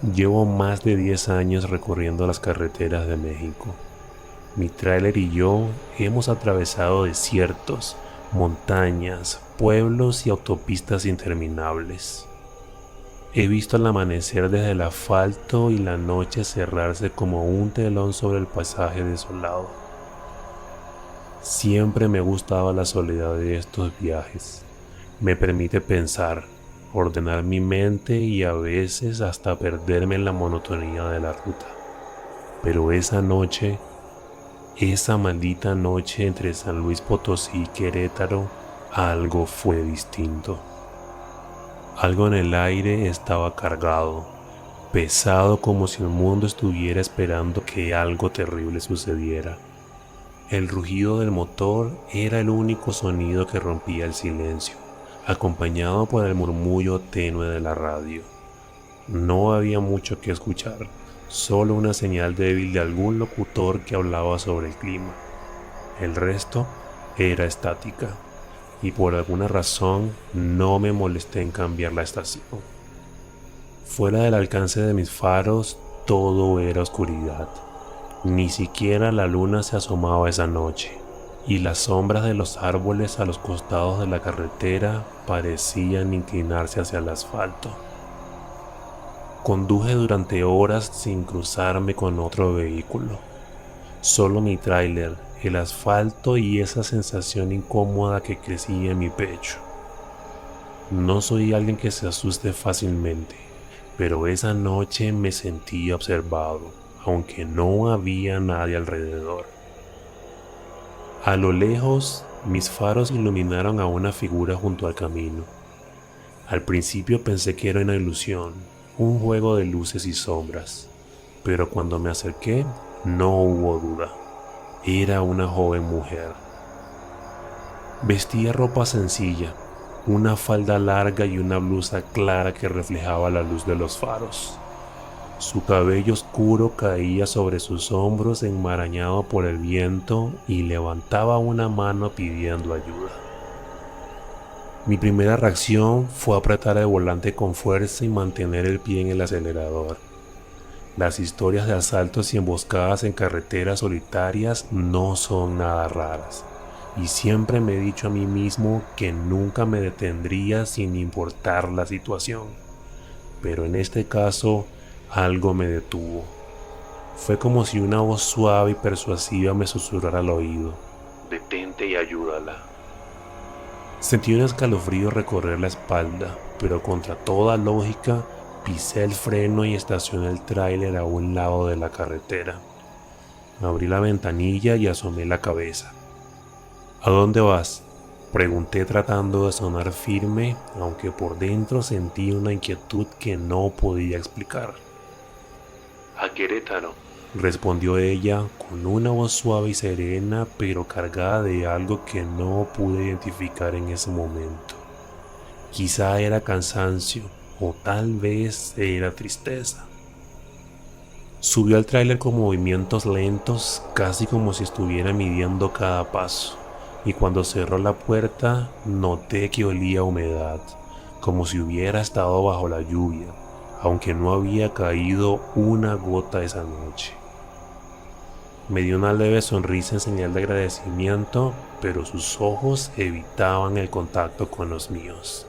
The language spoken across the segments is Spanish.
Llevo más de 10 años recorriendo las carreteras de México. Mi tráiler y yo hemos atravesado desiertos, montañas, pueblos y autopistas interminables. He visto el amanecer desde el asfalto y la noche cerrarse como un telón sobre el paisaje desolado. Siempre me ha gustado la soledad de estos viajes. Me permite pensar, ordenar mi mente y a veces hasta perderme en la monotonía de la ruta. Pero esa maldita noche entre San Luis Potosí y Querétaro, algo fue distinto. Algo en el aire estaba cargado, pesado como si el mundo estuviera esperando que algo terrible sucediera. El rugido del motor era el único sonido que rompía el silencio, acompañado por el murmullo tenue de la radio. No había mucho que escuchar, solo una señal débil de algún locutor que hablaba sobre el clima. El resto era estática, y por alguna razón no me molesté en cambiar la estación. Fuera del alcance de mis faros, todo era oscuridad. Ni siquiera la luna se asomaba esa noche, y las sombras de los árboles a los costados de la carretera parecían inclinarse hacia el asfalto. Conduje durante horas sin cruzarme con otro vehículo. Solo mi tráiler, el asfalto y esa sensación incómoda que crecía en mi pecho. No soy alguien que se asuste fácilmente, pero esa noche me sentí observado, aunque no había nadie alrededor. A lo lejos, mis faros iluminaron a una figura junto al camino. Al principio pensé que era una ilusión, un juego de luces y sombras, pero cuando me acerqué, no hubo duda. Era una joven mujer. Vestía ropa sencilla, una falda larga y una blusa clara que reflejaba la luz de los faros. Su cabello oscuro caía sobre sus hombros enmarañado por el viento y levantaba una mano pidiendo ayuda. Mi primera reacción fue apretar el volante con fuerza y mantener el pie en el acelerador. Las historias de asaltos y emboscadas en carreteras solitarias no son nada raras, y siempre me he dicho a mí mismo que nunca me detendría sin importar la situación. Pero en este caso, algo me detuvo. Fue como si una voz suave y persuasiva me susurrara al oído: detente y ayúdala. Sentí un escalofrío recorrer la espalda, pero contra toda lógica, pisé el freno y estacioné el tráiler a un lado de la carretera. Abrí la ventanilla y asomé la cabeza. ¿A dónde vas?, pregunté tratando de sonar firme, aunque por dentro sentí una inquietud que no podía explicar. A Querétaro, respondió ella con una voz suave y serena, pero cargada de algo que no pude identificar en ese momento. Quizá era cansancio, o tal vez era tristeza. Subió al tráiler con movimientos lentos, casi como si estuviera midiendo cada paso, y cuando cerró la puerta noté que olía a humedad, como si hubiera estado bajo la lluvia, aunque no había caído una gota esa noche. Me dio una leve sonrisa en señal de agradecimiento, pero sus ojos evitaban el contacto con los míos.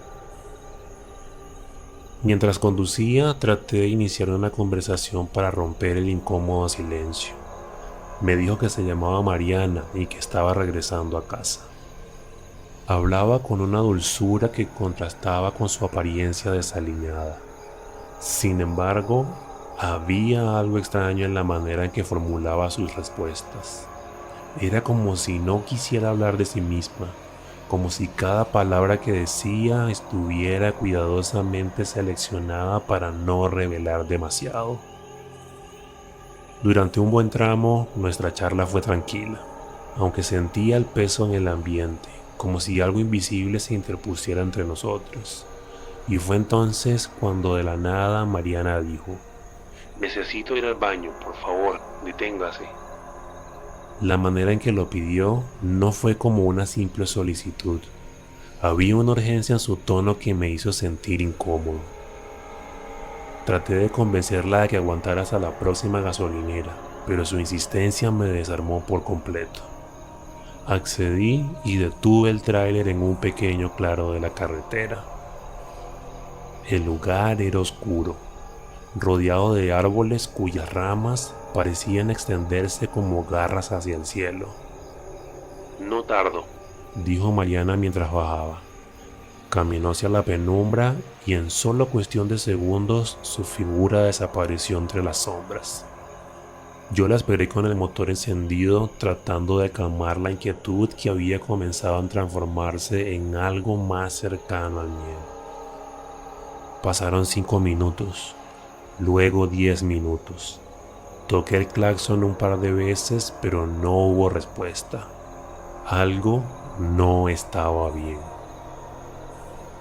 Mientras conducía, traté de iniciar una conversación para romper el incómodo silencio. Me dijo que se llamaba Mariana y que estaba regresando a casa. Hablaba con una dulzura que contrastaba con su apariencia desaliñada. Sin embargo, había algo extraño en la manera en que formulaba sus respuestas. Era como si no quisiera hablar de sí misma, como si cada palabra que decía estuviera cuidadosamente seleccionada para no revelar demasiado. Durante un buen tramo, nuestra charla fue tranquila, aunque sentía el peso en el ambiente, como si algo invisible se interpusiera entre nosotros. Y fue entonces cuando de la nada Mariana dijo: necesito ir al baño, por favor, deténgase. La manera en que lo pidió no fue como una simple solicitud. Había una urgencia en su tono que me hizo sentir incómodo. Traté de convencerla de que aguantara hasta la próxima gasolinera, pero su insistencia me desarmó por completo. Accedí y detuve el tráiler en un pequeño claro de la carretera. El lugar era oscuro, rodeado de árboles cuyas ramas parecían extenderse como garras hacia el cielo. No tardo, dijo Mariana mientras bajaba. Caminó hacia la penumbra y en solo cuestión de segundos su figura desapareció entre las sombras. Yo la esperé con el motor encendido, tratando de calmar la inquietud que había comenzado a transformarse en algo más cercano al miedo. Pasaron 5 minutos, luego 10 minutos. Toqué el claxon un par de veces, pero no hubo respuesta. Algo no estaba bien.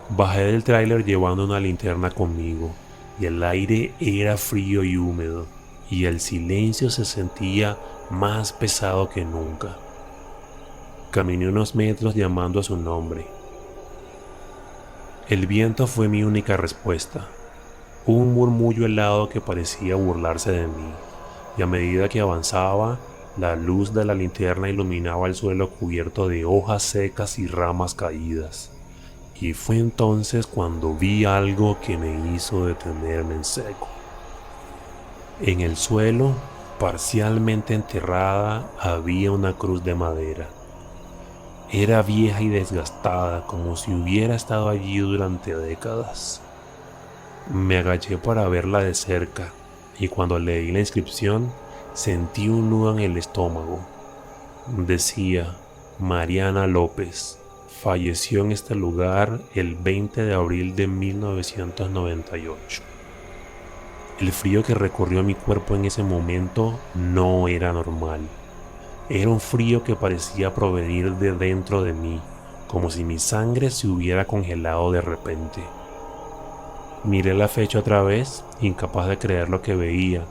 Bajé del tráiler llevando una linterna conmigo, y el aire era frío y húmedo, y el silencio se sentía más pesado que nunca. Caminé unos metros llamando a su nombre. El viento fue mi única respuesta, un murmullo helado que parecía burlarse de mí, y a medida que avanzaba, la luz de la linterna iluminaba el suelo cubierto de hojas secas y ramas caídas. Y fue entonces cuando vi algo que me hizo detenerme en seco. En el suelo, parcialmente enterrada, había una cruz de madera. Era vieja y desgastada, como si hubiera estado allí durante décadas. Me agaché para verla de cerca, y cuando leí la inscripción, sentí un nudo en el estómago. Decía, Mariana López. Falleció en este lugar el 20 de abril de 1998. El frío que recorrió mi cuerpo en ese momento no era normal. Era un frío que parecía provenir de dentro de mí, como si mi sangre se hubiera congelado de repente. Miré la fecha otra vez, incapaz de creer lo que veía,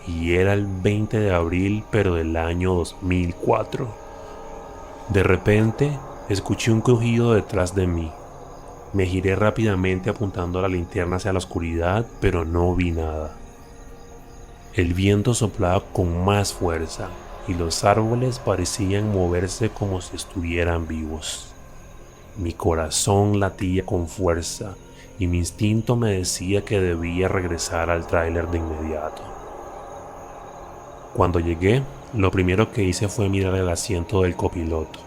y era el 20 de abril, pero del año 2004. De repente, escuché un crujido detrás de mí. Me giré rápidamente apuntando la linterna hacia la oscuridad, pero no vi nada. El viento soplaba con más fuerza y los árboles parecían moverse como si estuvieran vivos. Mi corazón latía con fuerza y mi instinto me decía que debía regresar al tráiler de inmediato. Cuando llegué, lo primero que hice fue mirar el asiento del copiloto.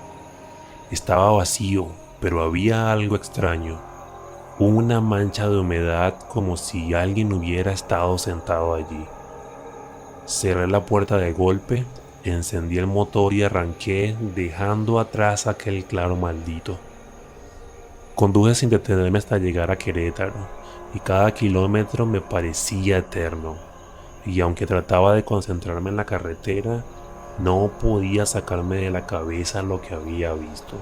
Estaba vacío, pero había algo extraño, una mancha de humedad como si alguien hubiera estado sentado allí. Cerré la puerta de golpe, encendí el motor y arranqué, dejando atrás aquel claro maldito. Conduje sin detenerme hasta llegar a Querétaro, y cada kilómetro me parecía eterno, y aunque trataba de concentrarme en la carretera, no podía sacarme de la cabeza lo que había visto.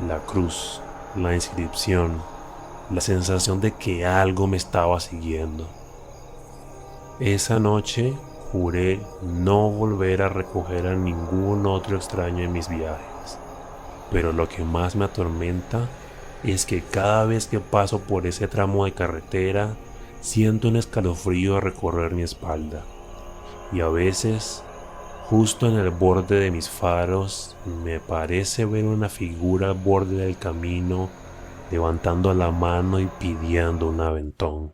La cruz, la inscripción, la sensación de que algo me estaba siguiendo. Esa noche juré no volver a recoger a ningún otro extraño en mis viajes, pero lo que más me atormenta es que cada vez que paso por ese tramo de carretera, siento un escalofrío recorrer mi espalda, y a veces, justo en el borde de mis faros, me parece ver una figura al borde del camino, levantando la mano y pidiendo un aventón.